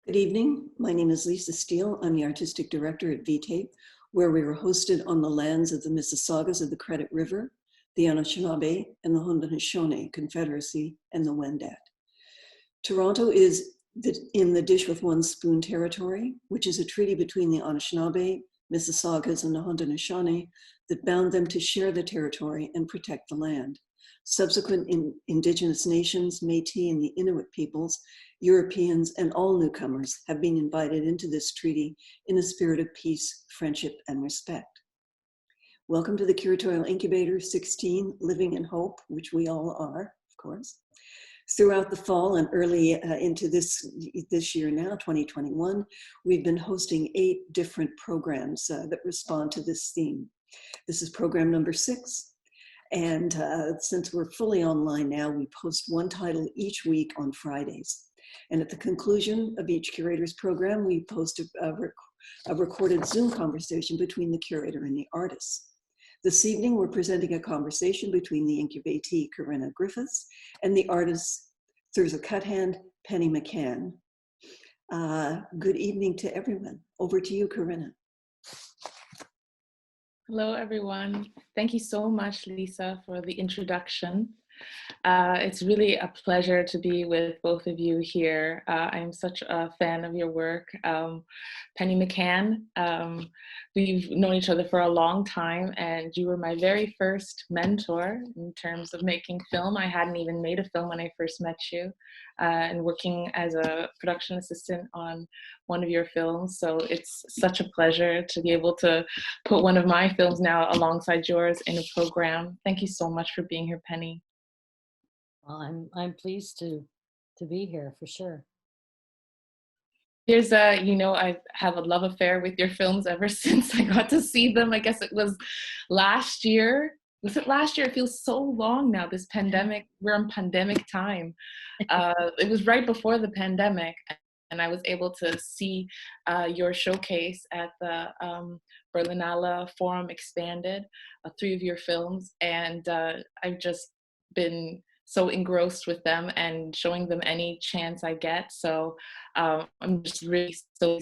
Good evening. My name is Lisa Steele. I'm the artistic director at Vtape, where we were hosted on the lands of the Mississaugas of the Credit River, the Anishinaabe, and the Haudenosaunee Confederacy, and the Wendat. Toronto is in the Dish with One Spoon territory, which is a treaty between the Anishinaabe, Mississaugas, and the Haudenosaunee that bound them to share the territory and protect the land. Subsequent indigenous nations, Métis and the Inuit peoples, Europeans, and all newcomers have been invited into this treaty in a spirit of peace, friendship, and respect. Welcome to the Curatorial Incubator 16, Living in Hope, which we all are, of course. Throughout the fall and early into this year now, 2021, we've been hosting 8 different programs that respond to this theme. This is program number 6. And since we're fully online now, we post one title each week on Fridays. And at the conclusion of each curator's program, we post a recorded Zoom conversation between the curator and the artist. This evening, we're presenting a conversation between the incubatee Karina Griffith and the artists Thirza Cuthand, Penny McCann. Good evening to everyone. Over to you, Karina. Hello, everyone. Thank you so much, Lisa, for the introduction. It's really a pleasure to be with both of you here. I'm such a fan of your work. Penny McCann, we've known each other for a long time, and you were my very first mentor in terms of making film. I hadn't even made a film when I first met you, and working as a production assistant on one of your films. So it's such a pleasure to be able to put one of my films now alongside yours in a program. Thank you so much for being here, Penny. Well, I'm pleased to be here for sure. There's I have a love affair with your films ever since I got to see them. I guess it was last year. Was it last year? It feels so long now, this pandemic. We're in pandemic time. It was right before the pandemic, and I was able to see your showcase at the Berlinale Forum Expanded, 3 of your films, and I've just been so engrossed with them and showing them any chance I get. So I'm just really so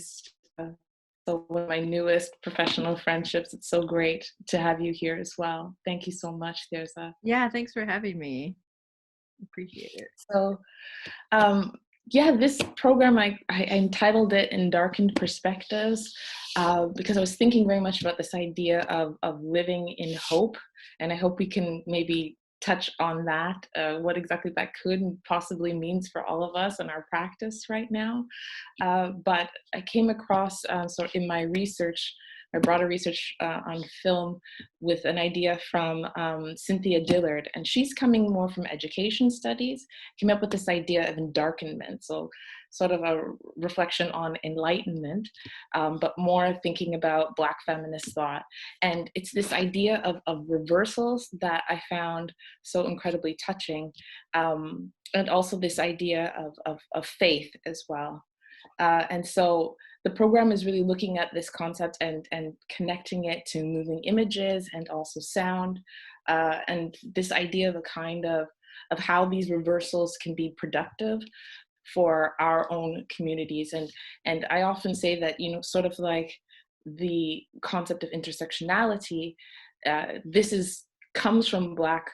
one of my newest professional friendships. It's so great to have you here as well. Thank you so much, Thirza. Yeah, thanks for having me. Appreciate it. So yeah, this program, I entitled it Endarkened Perspectives because I was thinking very much about this idea of living in hope. And I hope we can maybe touch on that, what exactly that could and possibly means for all of us in our practice right now. But I came across, so in my research, my broader research on film, with an idea from Cynthia Dillard, and she's coming more from education studies, came up with this idea of endarkenment. So sort of a reflection on enlightenment, but more thinking about Black feminist thought. And it's this idea of reversals that I found so incredibly touching. And also this idea of faith as well. And so the program is really looking at this concept and connecting it to moving images and also sound, and this idea of a kind of how these reversals can be productive for our own communities. And I often say that, sort of like the concept of intersectionality, this comes from Black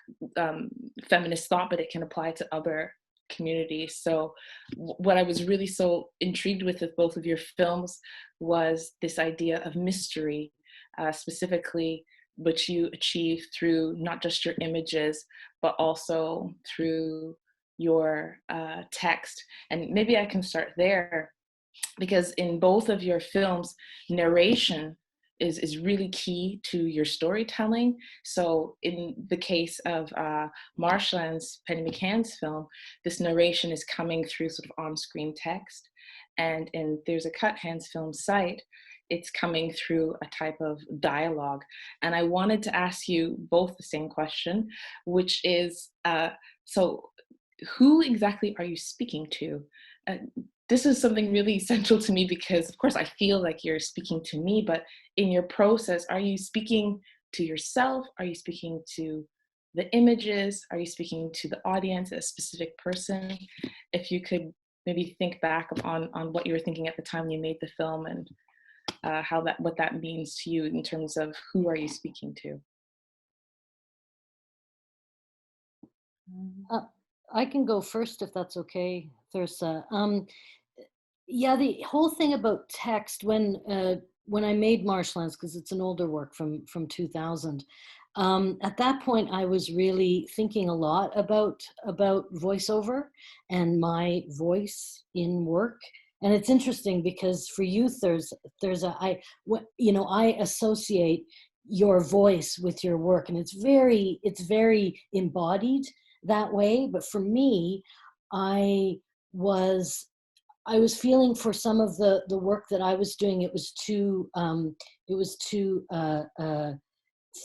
feminist thought, but it can apply to other communities. So what I was really so intrigued with both of your films was this idea of mystery, specifically, which you achieve through not just your images, but also through your text. And maybe I can start there, because in both of your films, narration is really key to your storytelling. So in the case of Marshlands, Penny McCann's film, this narration is coming through sort of on-screen text. And in Thirza Cuthand's film, Sight, it's coming through a type of dialogue. And I wanted to ask you both the same question, which is, so who exactly are you speaking to? This is something really central to me because, of course, I feel like you're speaking to me, but in your process, are you speaking to yourself? Are you speaking to the images? Are you speaking to the audience, a specific person? If you could maybe think back on what you were thinking at the time you made the film, and what that means to you in terms of who are you speaking to. I can go first if that's okay, Thirza. Yeah, the whole thing about text, when I made Marshlands, because it's an older work from 2000, at that point I was really thinking a lot about voiceover and my voice in work. And it's interesting because for you, Thirza, I associate your voice with your work, and it's very embodied that way. But for me, I was feeling for some of the work that I was doing, it was too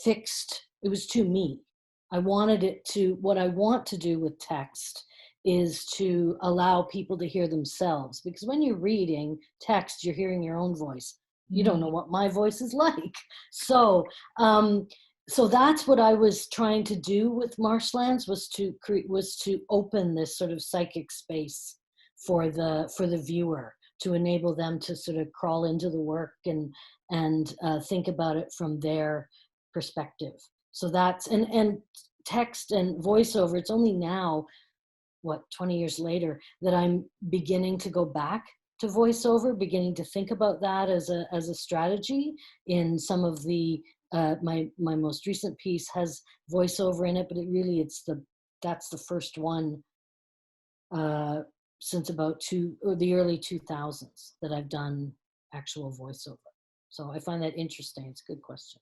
fixed. It was too me. I wanted it to, what I want to do with text is to allow people to hear themselves, because when you're reading text, you're hearing your own voice. You don't know what my voice is like. So that's what I was trying to do with Marshlands, was to open this sort of psychic space for the viewer, to enable them to sort of crawl into the work and think about it from their perspective. So that's, and text and voiceover, it's only now, 20 years later, that I'm beginning to go back to voiceover, beginning to think about that as a strategy. In some of the my most recent piece has voiceover in it, but that's the first one since about the early 2000s that I've done actual voiceover. So I find that interesting. It's a good question.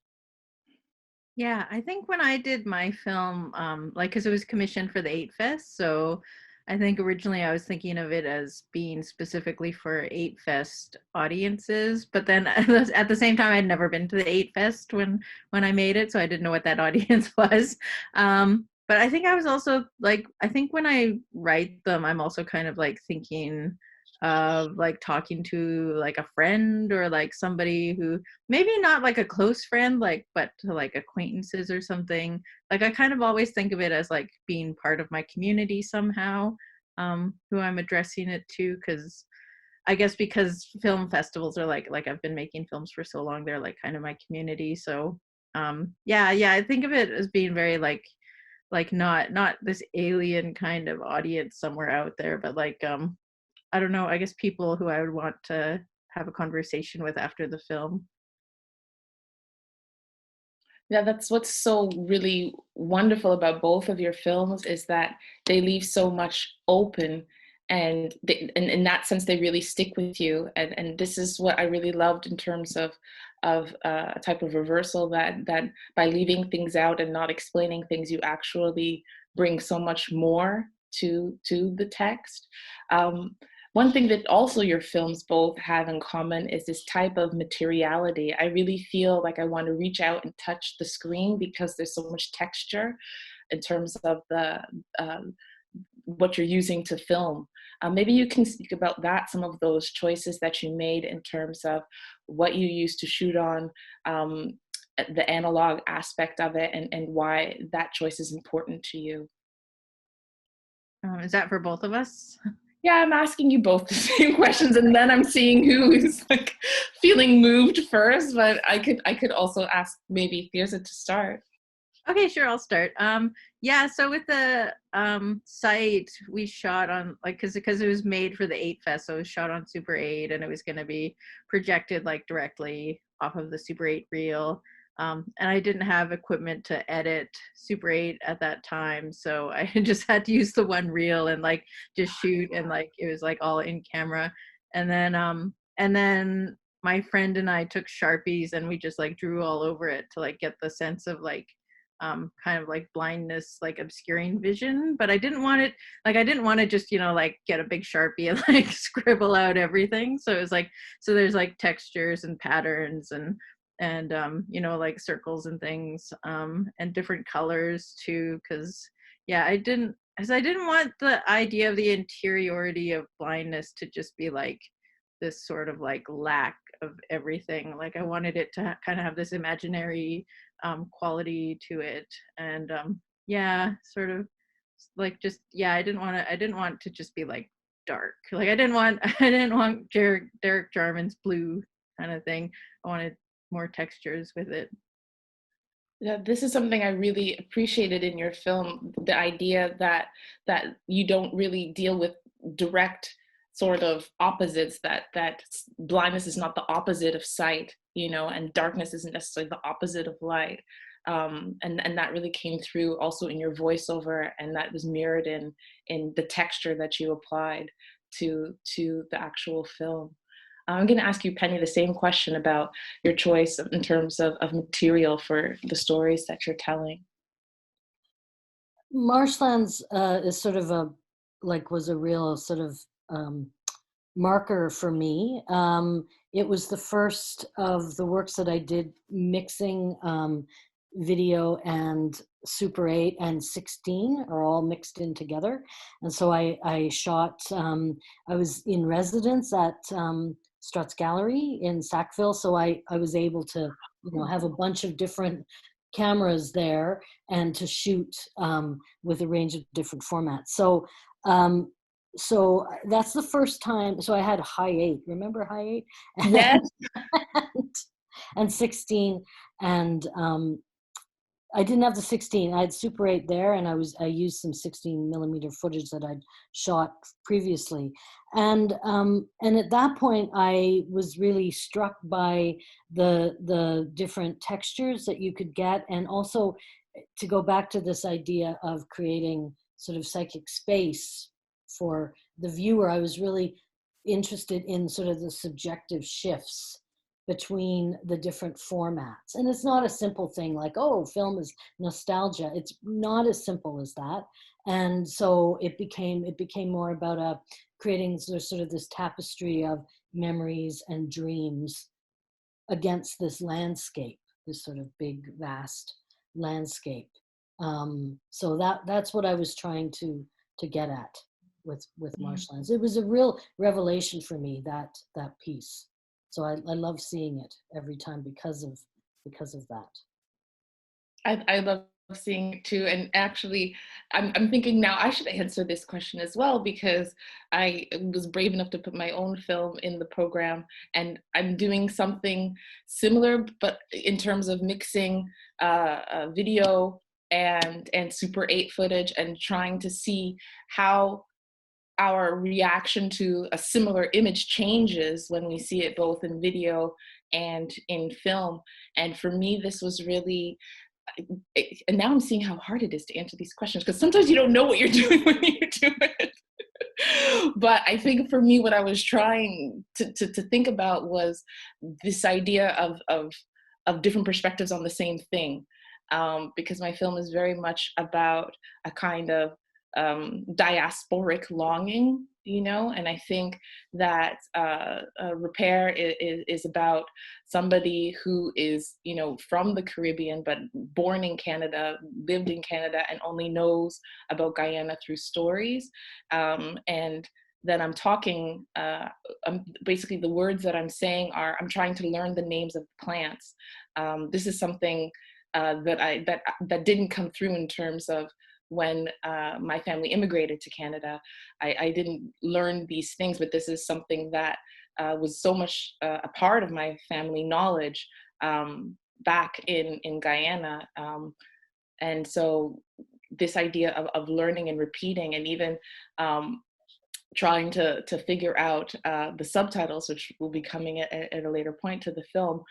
Yeah, I think when I did my film, because it was commissioned for the 8 Fest, so I think originally I was thinking of it as being specifically for 8 Fest audiences, but then at the same time, I'd never been to the 8 Fest when I made it, so I didn't know what that audience was. But I think I was also like, I think when I write them, I'm also kind of like thinking of like talking to like a friend, or like somebody who maybe not like a close friend, like, but to like acquaintances or something. Like I kind of always think of it as like being part of my community somehow, who I'm addressing it to, because I guess because film festivals are like I've been making films for so long, they're like kind of my community. So yeah, I think of it as being very like not this alien kind of audience somewhere out there, but like I don't know, I guess people who I would want to have a conversation with after the film. Yeah, that's what's so really wonderful about both of your films, is that they leave so much open, and in that sense, they really stick with you. And this is what I really loved in terms of a type of reversal, that by leaving things out and not explaining things, you actually bring so much more to the text. One thing that also your films both have in common is this type of materiality. I really feel like I want to reach out and touch the screen, because there's so much texture in terms of the what you're using to film. Maybe you can speak about that, some of those choices that you made in terms of what you used to shoot on, the analog aspect of it, and why that choice is important to you. Is that for both of us? Yeah, I'm asking you both the same questions, and then I'm seeing who is like feeling moved first. But I could also ask maybe Thirza to start. Okay, sure, I'll start. Yeah, so with the site, we shot on, like, because it was made for the 8 Fest, so it was shot on Super 8, and it was going to be projected like directly off of the Super 8 reel. And I didn't have equipment to edit Super 8 at that time, so I just had to use the one reel and like just shoot, and like it was like all in camera. And then my friend and I took Sharpies and we just like drew all over it to like get the sense of like kind of like blindness, like obscuring vision. But I didn't want to just, like get a big Sharpie and like scribble out everything. So it was like, so there's like textures and patterns and like circles and things, and different colors too, because I didn't want the idea of the interiority of blindness to just be like this sort of like lack of everything. Like I wanted it to kind of have this imaginary quality to it, and sort of like just I didn't want to just be like dark. Like I didn't want Derek Jarman's blue kind of thing. I wanted more textures with it. Yeah, this is something I really appreciated in your film, the idea that you don't really deal with direct sort of opposites, that blindness is not the opposite of sight, you know, and darkness isn't necessarily the opposite of light. And that really came through also in your voiceover, and that was mirrored in the texture that you applied to the actual film. I'm going to ask you, Penny, the same question about your choice in terms of material for the stories that you're telling. Marshlands is sort of was a real sort of marker for me. It was the first of the works that I did mixing video and Super 8 and 16 are all mixed in together. And so I shot, I was in residence at Strutt's Gallery in Sackville. So I was able to, have a bunch of different cameras there and to shoot with a range of different formats. So so that's the first time. So I had High 8. Remember High 8? Yes. and 16. And I didn't have the 16. I had Super 8 there, and I used some 16 millimeter footage that I'd shot previously. And at that point, I was really struck by the different textures that you could get, and also to go back to this idea of creating sort of psychic space for the viewer. I was really interested in sort of the subjective shifts between the different formats. And it's not a simple thing like, oh, film is nostalgia. It's not as simple as that. And so it became more about creating sort of this tapestry of memories and dreams against this landscape, this sort of big, vast landscape. So that's what I was trying to get at with Marshlands. It was a real revelation for me, that piece. So I love seeing it every time because of that. I love seeing it too. And actually, I'm thinking now I should answer this question as well, because I was brave enough to put my own film in the program, and I'm doing something similar, but in terms of mixing video and Super 8 footage, and trying to see how our reaction to a similar image changes when we see it both in video and in film. And for me, this was really, and now I'm seeing how hard it is to answer these questions, because sometimes you don't know what you're doing when you do it. But I think for me, what I was trying to think about was this idea of different perspectives on the same thing, because my film is very much about a kind of diasporic longing, and I think that Repair is about somebody who is, from the Caribbean, but born in Canada, lived in Canada, and only knows about Guyana through stories. And then I'm talking, basically the words that I'm saying are, I'm trying to learn the names of plants. This is something that didn't come through in terms of when my family immigrated to Canada. I didn't learn these things, but this is something that was so much a part of my family knowledge back in Guyana. And so this idea of learning and repeating, and even trying to figure out the subtitles, which will be coming at a later point to the film,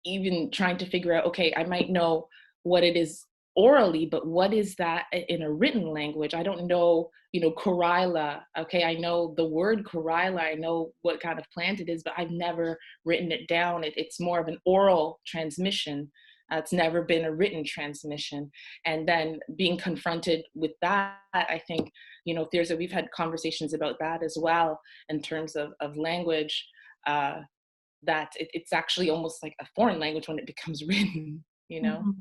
even trying to figure out, okay, I might know what it is orally, but what is that in a written language? I don't know, Corilla. Okay, I know the word Corilla, I know what kind of plant it is, but I've never written it down. It's more of an oral transmission. It's never been a written transmission. And then being confronted with that, I think, we've had conversations about that as well, in terms of language, that it's actually almost like a foreign language when it becomes written, Mm-hmm.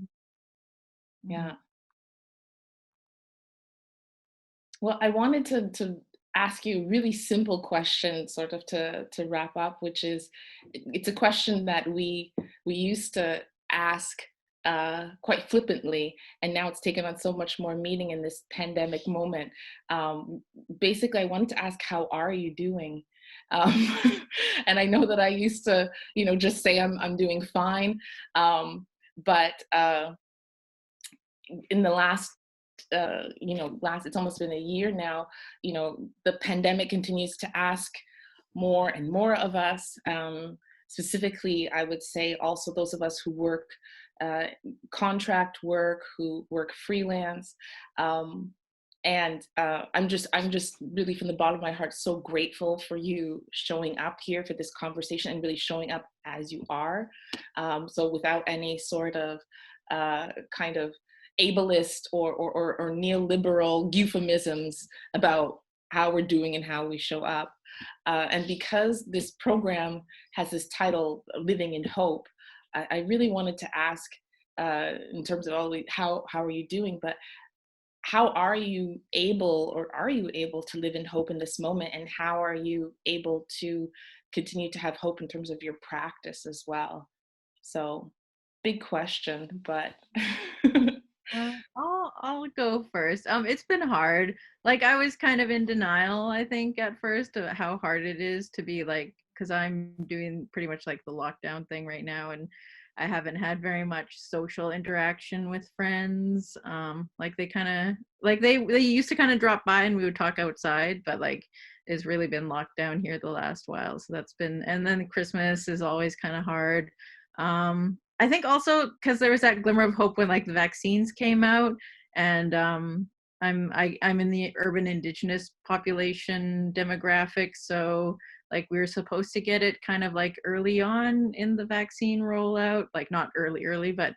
Yeah. Well, I wanted to ask you a really simple question, sort of to wrap up, which is, it's a question that we used to ask quite flippantly, and now it's taken on so much more meaning in this pandemic moment. Basically, I wanted to ask, how are you doing? And I know that I used to, just say I'm doing fine, but in the last, it's almost been a year now, the pandemic continues to ask more and more of us. Specifically, I would say also those of us who work contract work, who work freelance. And I'm just really, from the bottom of my heart, so grateful for you showing up here for this conversation and really showing up as you are. So without any sort of kind of ableist or neoliberal euphemisms about how we're doing and how we show up. And because this program has this title, Living in Hope, I really wanted to ask, in terms of how are you doing, but how are you able to live in hope in this moment, and how are you able to continue to have hope in terms of your practice as well? So, big question, but I'll go first. It's been hard. Like, I was kind of in denial, I think, at first, of how hard it is to be like, because I'm doing pretty much like the lockdown thing right now, and I haven't had very much social interaction with friends. Like, they kind of like they used to kind of drop by and we would talk outside, but like it's really been locked down here the last while. So that's been, and then Christmas is always kind of hard. I think also because there was that glimmer of hope when like the vaccines came out, and I'm in the urban indigenous population demographic, so like we were supposed to get it kind of like early on in the vaccine rollout, like not early, but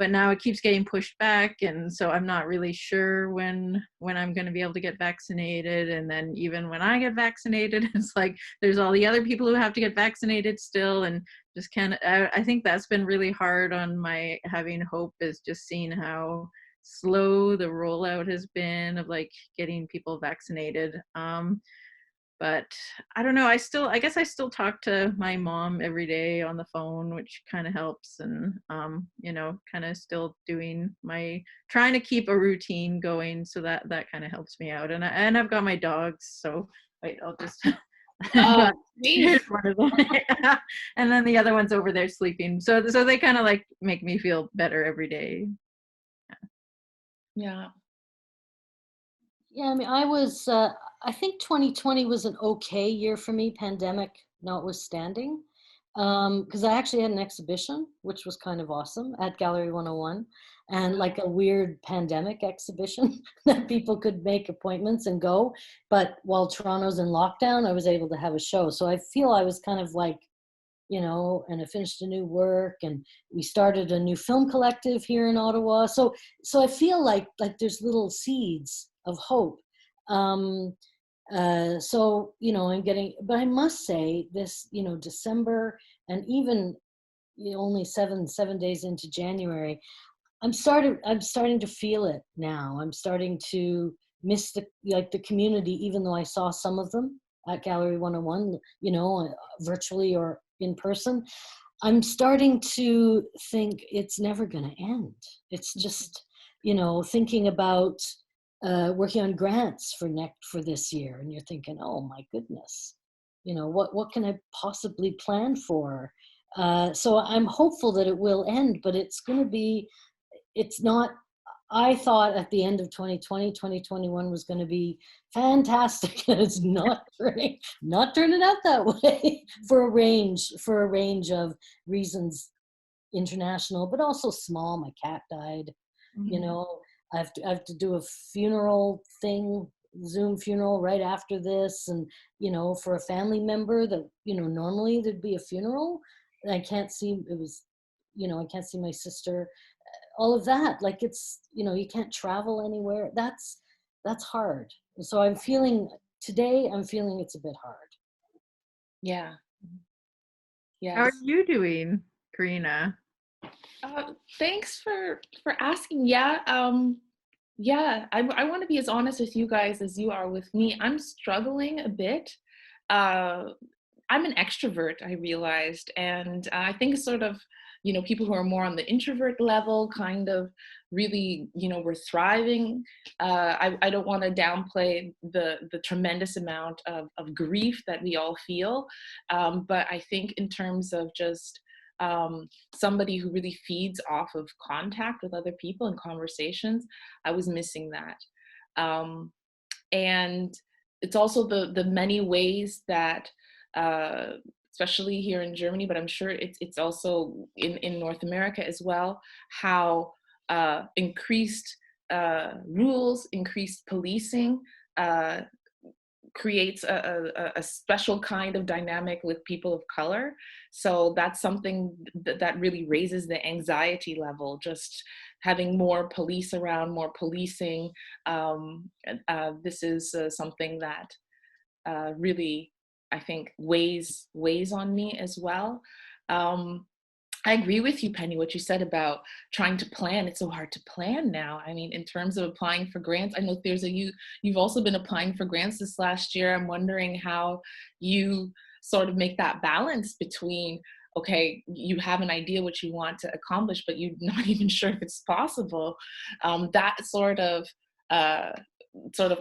now it keeps getting pushed back, and so I'm not really sure when I'm going to be able to get vaccinated. And then even when I get vaccinated, it's like there's all the other people who have to get vaccinated still, and just kind of I think that's been really hard on my having hope, is just seeing how slow the rollout has been of like getting people vaccinated. But I don't know, I guess I still talk to my mom every day on the phone, which kind of helps. And, kind of still trying to keep a routine going. So that kind of helps me out. And I've got my dogs. So wait, I'll just, here's one of them. And then the other one's over there sleeping. So they kind of like make me feel better every day. Yeah. Yeah, I mean, I think 2020 was an okay year for me, pandemic notwithstanding, because I actually had an exhibition, which was kind of awesome, at Gallery 101, and like a weird pandemic exhibition that people could make appointments and go. But while Toronto's in lockdown, I was able to have a show. So I feel I was kind of like, and I finished a new work, and we started a new film collective here in Ottawa. So I feel like there's little seeds of hope. I'm getting, but I must say this, December, and even only seven days into January, I'm starting to feel it now. I'm starting to miss the community, even though I saw some of them at Gallery 101, virtually or in person. I'm starting to think it's never going to end. It's just, thinking about working on grants for this year, and you're thinking, oh my goodness, what can I possibly plan for? So I'm hopeful that it will end, but it's not. I thought at the end of 2020, 2021 was going to be fantastic, and it's not turning out that way for a range of reasons, international, but also small. My cat died. Mm-hmm. I have to do a funeral thing, Zoom funeral right after this, and for a family member that normally there'd be a funeral. I can't see. I can't see my sister. All of that, like it's you can't travel anywhere. That's hard. So I'm feeling it's a bit hard. Yeah. Yes. How are you doing, Karina? Thanks for asking. Yeah. I want to be as honest with you guys as you are with me. I'm struggling a bit. I'm an extrovert, I realized, and I think sort of you know, people who are more on the introvert level kind of really, you know, were thriving. I don't want to downplay the tremendous amount of grief that we all feel, but I think in terms of just somebody who really feeds off of contact with other people and conversations, I was missing that. And it's also the many ways that, especially here in Germany, but I'm sure it's also in North America as well, how increased rules, increased policing creates a special kind of dynamic with people of color. So that's something that really raises the anxiety level, just having more police around, more policing. This is something that really, I think, weighs on me as well. I agree with you, Penny, what you said about trying to plan. It's so hard to plan now. I mean, in terms of applying for grants, I know Thirza, you've also been applying for grants this last year. I'm wondering how you sort of make that balance between, okay, you have an idea what you want to accomplish, but you're not even sure if it's possible. That sort of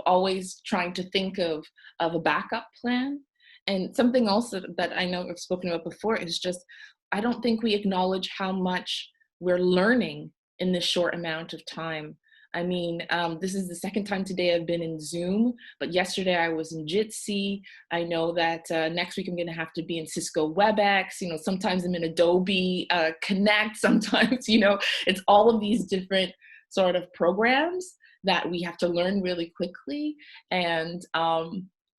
always trying to think of a backup plan. And something else that I know I've spoken about before is just, I don't think we acknowledge how much we're learning in this short amount of time. I mean, this is the second time today I've been in Zoom, but yesterday I was in Jitsi. I know that next week I'm gonna have to be in Cisco WebEx. You know, sometimes I'm in Adobe Connect, sometimes, you know, it's all of these different sort of programs that we have to learn really quickly. And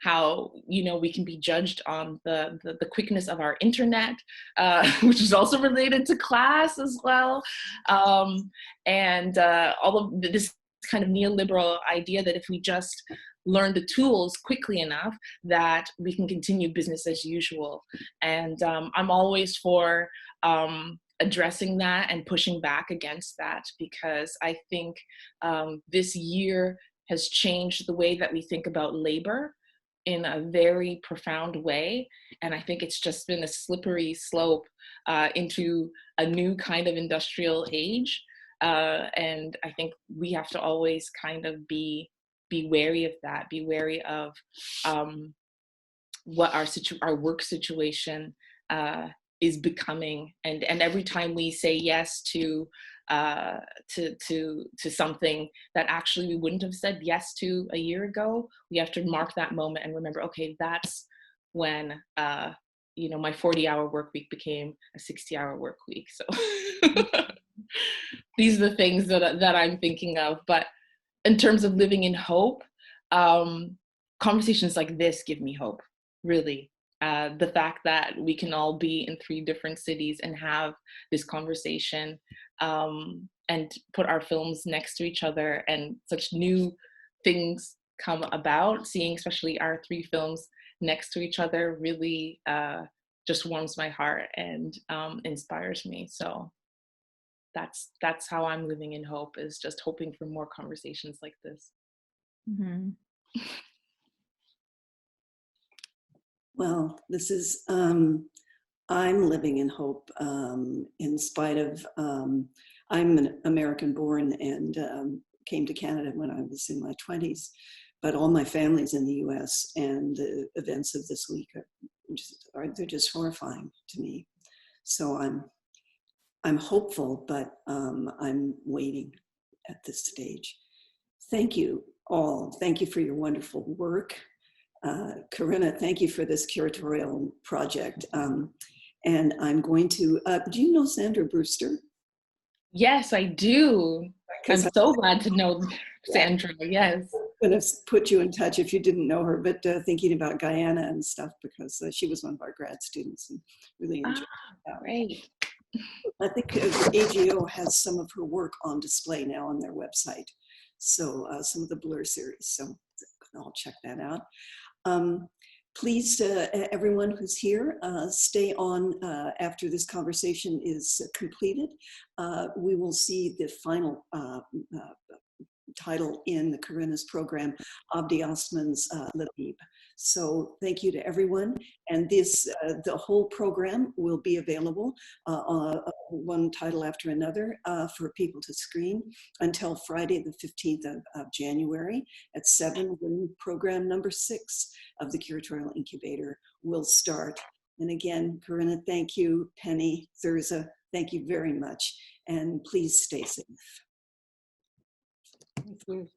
how, you know, we can be judged on the quickness of our internet, which is also related to class as well. And all of this kind of neoliberal idea that if we just learn the tools quickly enough, that we can continue business as usual. And I'm always for addressing that and pushing back against that, because I think this year has changed the way that we think about labor in a very profound way. And I think it's just been a slippery slope into a new kind of industrial age. And I think we have to always kind of be wary of that, be wary of what our work situation is becoming. And every time we say yes to something that actually we wouldn't have said yes to a year ago, we have to mark that moment and remember, okay, that's when you know, my 40-hour work week became a 60-hour work week. So these are the things that I'm thinking of. But in terms of living in hope, conversations like this give me hope, really. The fact that we can all be in 3 different cities and have this conversation and put our films next to each other, and such new things come about, seeing especially our 3 films next to each other really just warms my heart and inspires me. So that's how I'm living in hope, is just hoping for more conversations like this. Mm-hmm. Well, this is, I'm living in hope in spite of, I'm an American born and came to Canada when I was in my 20s, but all my family's in the US, and the events of this week they're just horrifying to me. So I'm hopeful, but I'm waiting at this stage. Thank you all. Thank you for your wonderful work. Karina, thank you for this curatorial project. And I'm going to, do you know Sandra Brewster? Yes, I do. I'm so glad to know Sandra, yes. I'm going to put you in touch if you didn't know her, but thinking about Guyana and stuff, because she was one of our grad students and really enjoyed it. Great. I think the AGO has some of her work on display now on their website. So some of the Blur series, so I'll check that out. Please, everyone who's here, stay on after this conversation is completed. We will see the final title in the Karina's program, Abdi Osman's Labib. So thank you to everyone. And this, the whole program will be available one title after another for people to screen until Friday the 15th of January at 7, when program number 6 of the Curatorial Incubator will start. And again, Karina, thank you. Penny, Thirza, thank you very much. And please stay safe. Thank you.